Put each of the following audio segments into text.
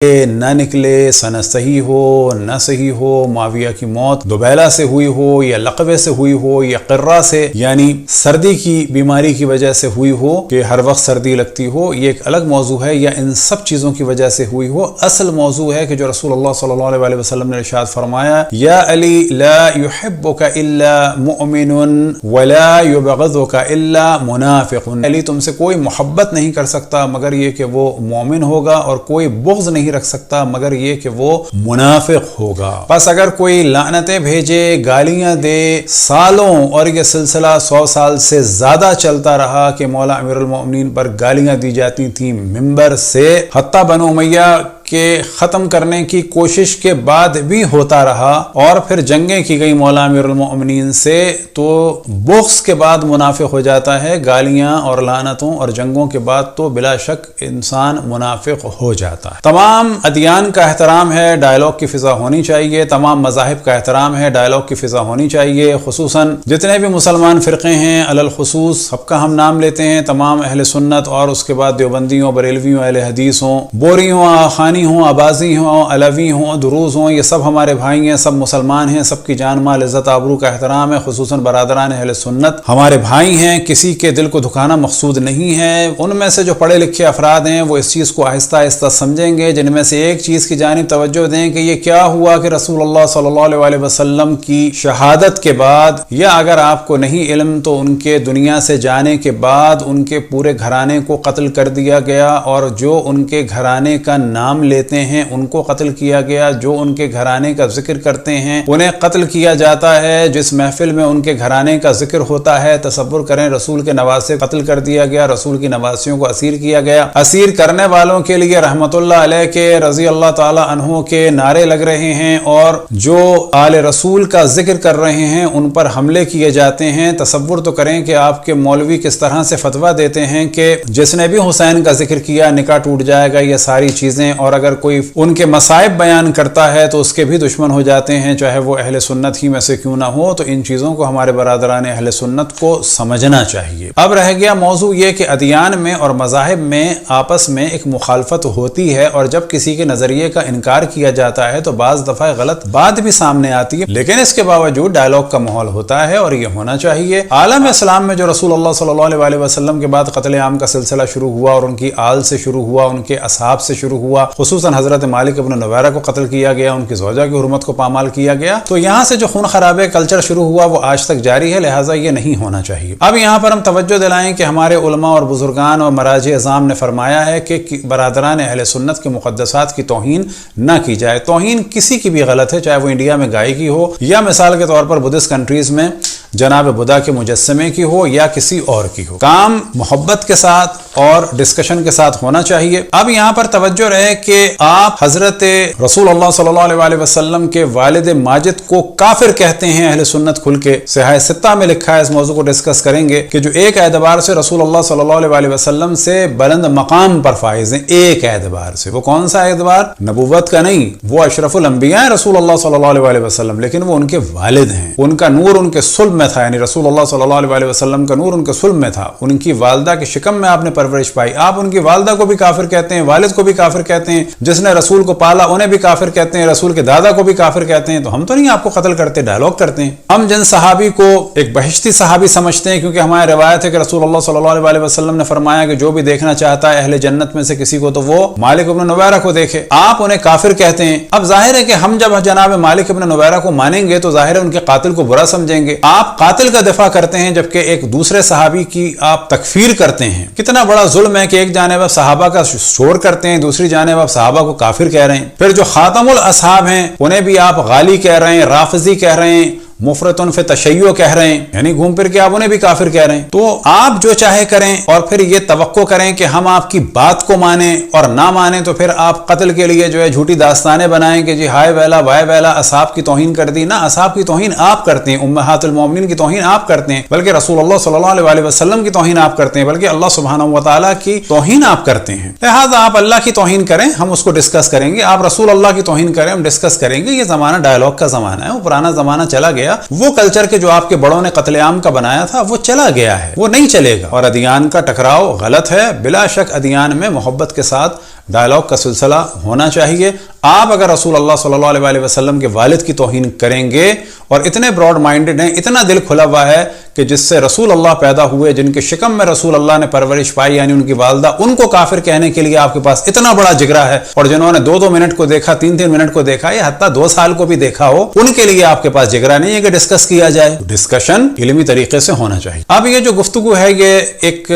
نہ نکلے، سند صحیح ہو نہ صحیح ہو، معاویہ کی موت دوبیلہ سے ہوئی ہو یا لقوے سے ہوئی ہو یا قرہ سے یعنی سردی کی بیماری کی وجہ سے ہوئی ہو کہ ہر وقت سردی لگتی ہو، یہ ایک الگ موضوع ہے، یا ان سب چیزوں کی وجہ سے ہوئی ہو، اصل موضوع ہے کہ جو رسول اللہ صلی اللہ علیہ وسلم نے ارشاد فرمایا، یا علی لا يحبک الا مؤمن ولا يبغضک الا منافق، علی تم سے کوئی محبت نہیں کر سکتا مگر یہ کہ وہ مومن ہوگا، اور کوئی بغض نہیں رکھ سکتا مگر یہ کہ وہ منافق ہوگا۔ بس اگر کوئی لعنتیں بھیجے، گالیاں دے سالوں، اور یہ سلسلہ 100 سال سے زیادہ چلتا رہا کہ مولا امیر المومنین پر گالیاں دی جاتی تھیں ممبر سے، حتیٰ بنو امیہ کہ ختم کرنے کی کوشش کے بعد بھی ہوتا رہا، اور پھر جنگیں کی گئی مولا امیر المومنین سے، تو بغض کے بعد منافق ہو جاتا ہے، گالیاں اور لعنتوں اور جنگوں کے بعد تو بلا شک انسان منافق ہو جاتا ہے۔ تمام ادیان کا احترام ہے، ڈائلاگ کی فضا ہونی چاہیے، تمام مذاہب کا احترام ہے، ڈائلاگ کی فضا ہونی چاہیے، خصوصاً جتنے بھی مسلمان فرقے ہیں علی الخصوص سب کا ہم نام لیتے ہیں، تمام اہل سنت، اور اس کے بعد دیوبندیوں، بریلویوں، اہل حدیث ہوں، بوریوں، آخانی ہوں، عباسی ہوں، علوی ہوں، دروز ہوں، یہ سب ہمارے بھائی ہیں، سب مسلمان ہیں، سب کی جان مال عزت آبرو کا احترام ہے، خصوصاً برادران اہل سنت ہمارے بھائی ہیں، کسی کے دل کو دکھانا مقصود نہیں ہے۔ ان میں سے جو پڑھے لکھے افراد ہیں وہ اس چیز کو آہستہ آہستہ سمجھیں گے، جن میں سے ایک چیز کی جانب توجہ دیں کہ یہ کیا ہوا کہ رسول اللہ صلی اللہ علیہ وسلم کی شہادت کے بعد، یا اگر آپ کو نہیں علم تو ان کے دنیا سے جانے کے بعد ان کے پورے گھرانے کو قتل کر دیا گیا، اور جو ان کے گھرانے کا نام لیتے ہیں ان کو قتل کیا گیا، جو ان کے گھرانے کا ذکر کرتے ہیں انہیں قتل کیا جاتا ہے، جس محفل میں ان کے گھرانے کا ذکر ہوتا ہے تصور کریں رسول کے نواسے قتل کر دیا گیا، رسول کی نواسیوں کو اسیر کیا گیا، اسیر کرنے والوں کے لیے رحمت اللہ علیہ کے، رضی اللہ تعالی عنہ کے نعرے لگ رہے ہیں، اور جو آل رسول کا ذکر کر رہے ہیں ان پر حملے کیے جاتے ہیں۔ تصور تو کریں کہ آپ کے مولوی کس طرح سے فتویٰ دیتے ہیں کہ جس نے بھی حسین کا ذکر کیا نکاح ٹوٹ جائے گا، یہ ساری چیزیں، اور اگر کوئی ان کے مصائب بیان کرتا ہے تو اس کے بھی دشمن ہو جاتے ہیں، چاہے وہ اہل سنت ہی میں سے کیوں نہ ہو۔ تو ان چیزوں کو ہمارے برادران اہل سنت کو سمجھنا چاہیے۔ اب رہ گیا موضوع یہ کہ ادیان میں اور مذاہب میں آپس میں ایک مخالفت ہوتی ہے، اور جب کسی کے نظریے کا انکار کیا جاتا ہے تو بعض دفعہ غلط بات بھی سامنے آتی ہے، لیکن اس کے باوجود ڈائلاگ کا ماحول ہوتا ہے، اور یہ ہونا چاہیے۔ عالم اسلام میں جو رسول اللہ صلی اللہ علیہ وسلم کے بعد قتل عام کا سلسلہ شروع ہوا، اور ان کی آل سے شروع ہوا، ان کے اصحاب سے شروع ہوا، خصوصاً حضرت مالک ابن نویرہ کو قتل کیا گیا، ان کی زوجہ کی حرمت کو پامال کیا گیا، تو یہاں سے جو خون خرابے کلچر شروع ہوا وہ آج تک جاری ہے، لہٰذا یہ نہیں ہونا چاہیے۔ اب یہاں پر ہم توجہ دلائیں کہ ہمارے علماء اور بزرگان اور مراجع اعظام نے فرمایا ہے کہ برادران اہل سنت کے مقدسات کی توہین نہ کی جائے۔ توہین کسی کی بھی غلط ہے، چاہے وہ انڈیا میں گائے کی ہو، یا مثال کے طور پر بدھسٹ کنٹریز میں جناب بدھا کے مجسمے کی ہو، یا کسی اور کی ہو۔ کام محبت کے ساتھ اور ڈسکشن کے ساتھ ہونا چاہیے۔ اب یہاں پر توجہ رہے کہ آپ حضرت رسول اللہ صلی اللہ علیہ وسلم کے والد ماجد کو کافر کہتے ہیں، اہل سنت کھل کے صحیح ستہ میں لکھا ہے، اس موضوع کو ڈسکس کریں گے کہ جو ایک اعتبار سے رسول اللہ صلی اللہ علیہ وسلم سے بلند مقام پر فائز ہیں، ایک اعتبار سے۔ وہ کون سا اعتبار؟ نبوت کا نہیں، وہ اشرف الانبیاء ہیں رسول اللہ صلی اللہ علیہ وسلم، لیکن وہ ان کے والد ہیں، ان کا نور ان کے صلب میں تھا، یعنی رسول اللہ صلی اللہ علیہ وسلم کا نور ان کے صلب میں تھا، ان کی والدہ کے شکم میں آپ نے پرورش پائی، آپ ان کی والدہ کو بھی کافر کہتے ہیں، والد کو بھی کافر کہتے ہیں، جس نے رسول کو پالا انہیں بھی کافر کہتے ہیں، رسول کے دادا کو بھی کافر کہتے ہیں۔ تو ہم تو نہیں آپ کو قتل کرتے، ڈائلاگ کرتے ہیں۔ ہم جن صحابی کو ایک بہشتی صحابی سمجھتے ہیں، کیونکہ ہماری روایت ہے کہ رسول اللہ صلی اللہ علیہ وسلم نے فرمایا کہ جو بھی دیکھنا چاہتا ہے اہل جنت میں سے کسی کو تو وہ مالک ابن نویرہ کو دیکھے، آپ انہیں کافر کہتے ہیں۔ اب ظاہر ہے کہ ہم جب جناب مالک ابن نویرہ کو مانیں گے تو ظاہر ہے ان کے قاتل کو برا سمجھیں گے۔ آپ قاتل کا دفاع کرتے ہیں جبکہ ایک دوسرے صحابی کی آپ تکفیر کرتے ہیں۔ کتنا بڑا ظلم ہے کہ ایک جانب آپ صحابہ کا شور کرتے ہیں، دوسری جانب آپ صحابہ کو کافر کہہ رہے ہیں، پھر جو خاتم الاصحاب ہیں انہیں بھی آپ غالی کہہ رہے ہیں، رافضی کہہ رہے ہیں، مفرطن فی تشیع کہہ رہے ہیں، یعنی گھوم پھر کے آپ انہیں بھی کافر کہہ رہے ہیں۔ تو آپ جو چاہے کریں، اور پھر یہ توقع کریں کہ ہم آپ کی بات کو مانیں، اور نہ مانیں تو پھر آپ قتل کے لیے جو ہے جھوٹی داستانیں بنائیں کہ جی ہائے ویلا وائے ویلا اصحاب کی توہین کر دی۔ نہ، اصحاب کی توہین آپ کرتے ہیں، امہات المومنین کی توہین آپ کرتے ہیں، بلکہ رسول اللہ صلی اللہ علیہ وسلم کی توہین آپ کرتے ہیں، بلکہ اللہ سبحانہ و تعالیٰ کی توہین آپ کرتے ہیں۔ لہٰذا آپ اللہ کی توہین کریں، ہم اس کو ڈسکس کریں گے، آپ رسول اللہ کی توہین کریں، ہم ڈسکس کریں گے۔ یہ زمانہ ڈائلاگ کا زمانہ ہے، وہ پرانا زمانہ چلا گیا۔ گیا، وہ کلچر کے جو آپ کے بڑوں نے قتل عام کا بنایا تھا وہ چلا گیا ہے، وہ نہیں چلے گا۔ اور ادیان کا ٹکراؤ غلط ہے، بلا شک ادیان میں محبت کے ساتھ ڈائلاگ کا سلسلہ ہونا چاہیے۔ آپ اگر رسول اللہ صلی اللہ علیہ وسلم کے والد کی توہین کریں گے اور اتنے براڈ مائنڈڈ ہیں، اتنا دل کھلا ہوا ہے کہ جس سے رسول اللہ پیدا ہوئے، جن کے شکم میں رسول اللہ نے پرورش پائی یعنی ان کی والدہ، ان کو کافر کہنے کے لیے آپ کے پاس اتنا بڑا جگرا ہے، اور جنہوں نے 2-2 منٹ کو دیکھا، 3-3 منٹ کو دیکھا، یا حتیٰ 2 سال کو بھی دیکھا ہو، ان کے لیے آپ کے پاس جگرا نہیں ہے کہ ڈسکس کیا جائے۔ ڈسکشن علمی طریقے سے ہونا چاہیے۔ اب یہ جو گفتگو ہے یہ ایک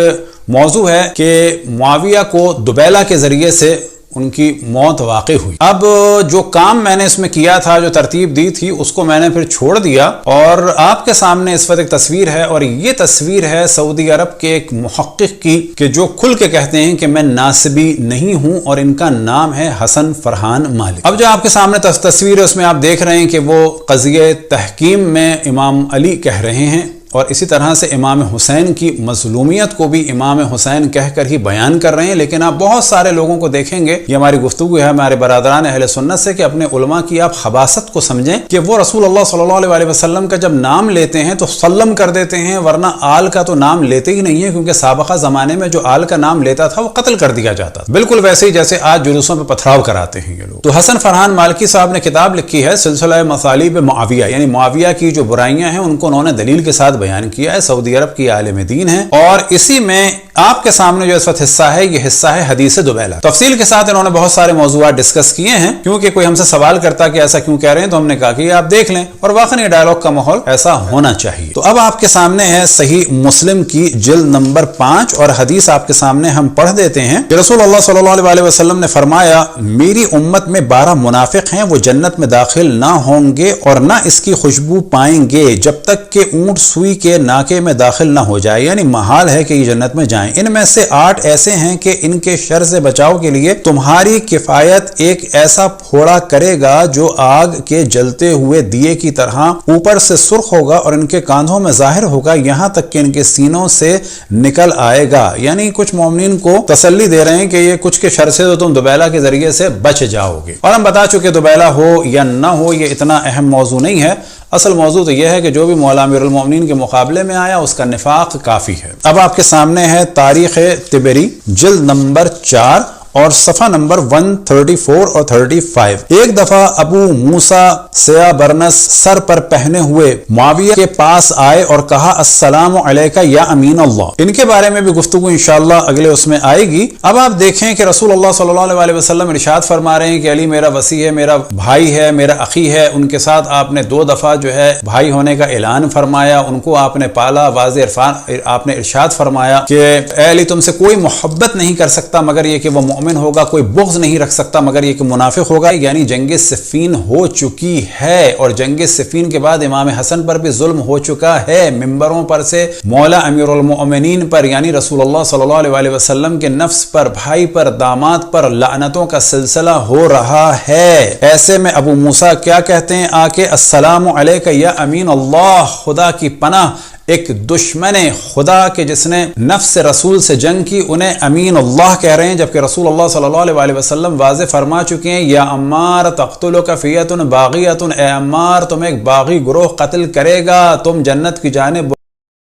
موضوع ہے کہ معاویہ کو دبیلہ کے ذریعے سے ان کی موت واقع ہوئی۔ اب جو کام میں نے اس میں کیا تھا، جو ترتیب دی تھی، اس کو میں نے پھر چھوڑ دیا، اور آپ کے سامنے اس وقت ایک تصویر ہے، اور یہ تصویر ہے سعودی عرب کے ایک محقق کی کہ جو کھل کے کہتے ہیں کہ میں ناسبی نہیں ہوں، اور ان کا نام ہے حسن فرحان مالک۔ اب جو آپ کے سامنے تصویر ہے اس میں آپ دیکھ رہے ہیں کہ وہ قضیہ تحکیم میں امام علی کہہ رہے ہیں، اور اسی طرح سے امام حسین کی مظلومیت کو بھی امام حسین کہہ کر ہی بیان کر رہے ہیں۔ لیکن آپ بہت سارے لوگوں کو دیکھیں گے، یہ ہماری گفتگو ہے ہمارے برادران اہل سنت سے، کہ اپنے علماء کی آپ خباثت کو سمجھیں کہ وہ رسول اللہ صلی اللہ علیہ وسلم کا جب نام لیتے ہیں تو سلم کر دیتے ہیں، ورنہ آل کا تو نام لیتے ہی نہیں ہے، کیونکہ سابقہ زمانے میں جو آل کا نام لیتا تھا وہ قتل کر دیا جاتا تھا، بالکل ویسے ہی جیسے آج جلوسوں پہ پتھراؤ کراتے ہیں یہ لوگ۔ تو حسن فرحان مالکی صاحب نے کتاب لکھی ہے سلسلہ مصالب معاویہ، یعنی معاویہ کی جو برائیاں ہیں ان کو انہوں نے دلیل کے ساتھ بیان کیا ہے، سعودی عرب کی عالم دین ہے، اور اسی میں آپ کے سامنے جو اس وقت حصہ ہے یہ حصہ ہے حدیث دبیلہ۔ تفصیل کے ساتھ انہوں نے بہت سارے موضوعات ڈسکس کیے ہیں، کیونکہ کوئی ہم سے سوال کرتا کہ ایسا کیوں کہہ رہے ہیں، تو ہم نے کہا کہ یہ آپ دیکھ لیں، اور واقعی ڈائلاگ کا ماحول ایسا ہونا چاہیے۔ تو اب آپ کے سامنے ہے صحیح مسلم کی جلد نمبر 5، اور حدیث آپ کے سامنے ہم پڑھ دیتے ہیں کہ رسول اللہ صلی اللہ علیہ وسلم نے فرمایا، میری امت میں 12 منافق ہیں، وہ جنت میں داخل نہ ہوں گے اور نہ اس کی خوشبو پائیں گے جب تک کہ اونٹ سوئی کے ناکے میں داخل نہ ہو جائے، یعنی محال ہے کہ یہ جنت میں جائیں۔ ان میں سے 8 ایسے ہیں کہ ان کے شر سے بچاؤ کے لیے تمہاری کفایت ایک ایسا پھوڑا کرے گا جو آگ کے جلتے ہوئے دیے کی طرح اوپر سے سرخ ہوگا اور ان کے کاندھوں میں ظاہر ہوگا، یہاں تک کہ ان کے سینوں سے نکل آئے گا۔ یعنی کچھ مومنین کو تسلی دے رہے ہیں کہ یہ کچھ کے شر سے تو تم دبیلہ کے ذریعے سے بچ جاؤ گے۔ اور ہم بتا چکے دبیلہ ہو یا نہ ہو یہ اتنا اہم موضوع نہیں ہے، اصل موضوع تو یہ ہے کہ جو بھی مولا امیر المومنین کے مقابلے میں آیا اس کا نفاق کافی ہے۔ اب آپ کے سامنے ہے تاریخ طبری جلد نمبر 4 اور صفحہ نمبر 134 اور 35۔ ایک دفعہ ابو موسیٰ سیاہ برنس سر پر پہنے ہوئے معاویہ کے پاس آئے اور کہا، السلام علیکہ یا امین اللہ۔ ان کے بارے میں بھی گفتگو انشاءاللہ اگلے اس میں آئے گی۔ اب آپ دیکھیں کہ رسول اللہ صلی اللہ علیہ وسلم ارشاد فرما رہے ہیں کہ علی میرا وصی ہے، میرا بھائی ہے، میرا اخی ہے۔ ان کے ساتھ آپ نے 2 دفعہ جو ہے بھائی ہونے کا اعلان فرمایا، ان کو آپ نے پالا، واضح عرفان آپ نے ارشاد فرمایا کہ اے علی تم سے کوئی محبت نہیں کر سکتا مگر یہ کہ وہ مومن ہوگا، کوئی بغض نہیں رکھ سکتا مگر یہ کہ منافق ہوگا۔ یعنی جنگ صفین ہو چکی ہے، اور جنگ صفین کے بعد امام حسن پر بھی ظلم ہو چکا ہے، ممبروں پر سے مولا امیر المؤمنین پر یعنی رسول اللہ صلی اللہ علیہ وسلم کے نفس پر، بھائی پر، داماد پر لعنتوں کا سلسلہ ہو رہا ہے۔ ایسے میں ابو موسیٰ کیا کہتے ہیں آ کے، السلام علیکہ یا امین اللہ، خدا کی پناہ، ایک دشمن خدا کے جس نے نفس رسول سے جنگ کی انہیں امین اللہ کہہ رہے ہیں، جبکہ رسول اللہ صلی اللہ علیہ وسلم واضح فرما چکے ہیں، یا عمار تقتلک فیۃ باغیۃ، اے عمار تم ایک باغی گروہ قتل کرے گا، تم جنت کی جانب